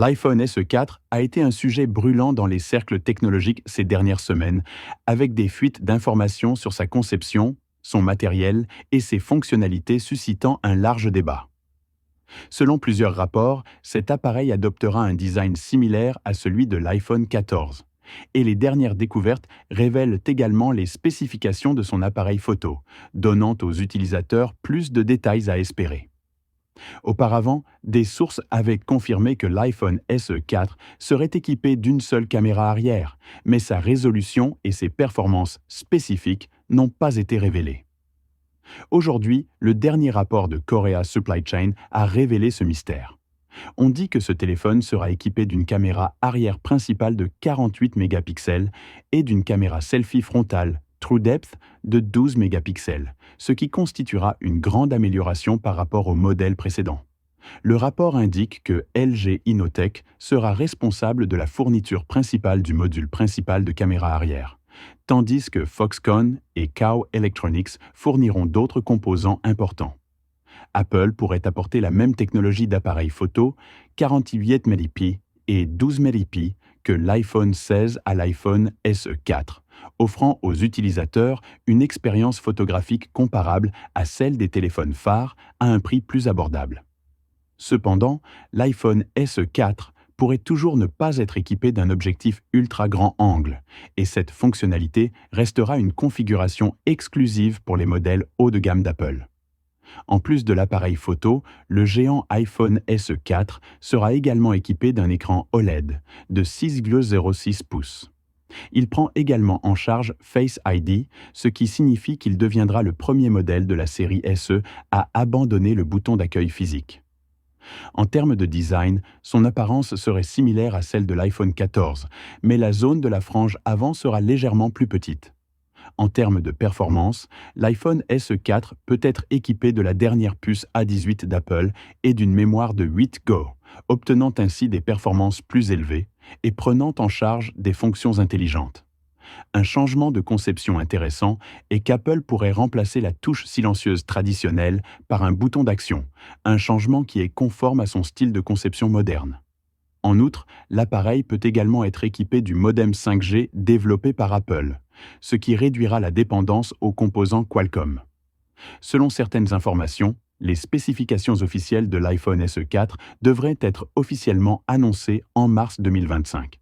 L'iPhone SE4 a été un sujet brûlant dans les cercles technologiques ces dernières semaines, avec des fuites d'informations sur sa conception, son matériel et ses fonctionnalités suscitant un large débat. Selon plusieurs rapports, cet appareil adoptera un design similaire à celui de l'iPhone 14. Et les dernières découvertes révèlent également les spécifications de son appareil photo, donnant aux utilisateurs plus de détails à espérer. Auparavant, des sources avaient confirmé que l'iPhone SE4 serait équipé d'une seule caméra arrière, mais sa résolution et ses performances spécifiques n'ont pas été révélées. Aujourd'hui, le dernier rapport de Korea Supply Chain a révélé ce mystère. On dit que ce téléphone sera équipé d'une caméra arrière principale de 48 mégapixels et d'une caméra selfie frontale TrueDepth de 12 mégapixels, ce qui constituera une grande amélioration par rapport au modèle précédent. Le rapport indique que LG Innotek sera responsable de la fourniture principale du module principal de caméra arrière, tandis que Foxconn et Kao Electronics fourniront d'autres composants importants. Apple pourrait apporter la même technologie d'appareil photo, 48 mégapixels et 12 mégapixels, que l'iPhone 16 à l'iPhone SE4, offrant aux utilisateurs une expérience photographique comparable à celle des téléphones phares à un prix plus abordable. Cependant, l'iPhone SE4 pourrait toujours ne pas être équipé d'un objectif ultra grand angle, et cette fonctionnalité restera une configuration exclusive pour les modèles haut de gamme d'Apple. En plus de l'appareil photo, le géant iPhone SE4 sera également équipé d'un écran OLED de 6,06 pouces. Il prend également en charge Face ID, ce qui signifie qu'il deviendra le premier modèle de la série SE à abandonner le bouton d'accueil physique. En termes de design, son apparence serait similaire à celle de l'iPhone 14, mais la zone de la frange avant sera légèrement plus petite. En termes de performance, l'iPhone SE4 peut être équipé de la dernière puce A18 d'Apple et d'une mémoire de 8 Go, obtenant ainsi des performances plus élevées et prenant en charge des fonctions intelligentes. Un changement de conception intéressant est qu'Apple pourrait remplacer la touche silencieuse traditionnelle par un bouton d'action, un changement qui est conforme à son style de conception moderne. En outre, l'appareil peut également être équipé du modem 5G développé par Apple, ce qui réduira la dépendance aux composants Qualcomm. Selon certaines informations, les spécifications officielles de l'iPhone SE4 devraient être officiellement annoncées en mars 2025.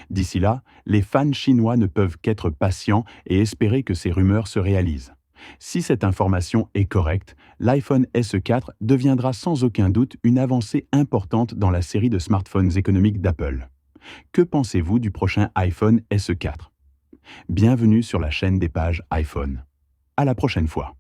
D'ici là, les fans chinois ne peuvent qu'être patients et espérer que ces rumeurs se réalisent. Si cette information est correcte, l'iPhone SE4 deviendra sans aucun doute une avancée importante dans la série de smartphones économiques d'Apple. Que pensez-vous du prochain iPhone SE4 ? Bienvenue sur la chaîne des pages iPhone. À la prochaine fois.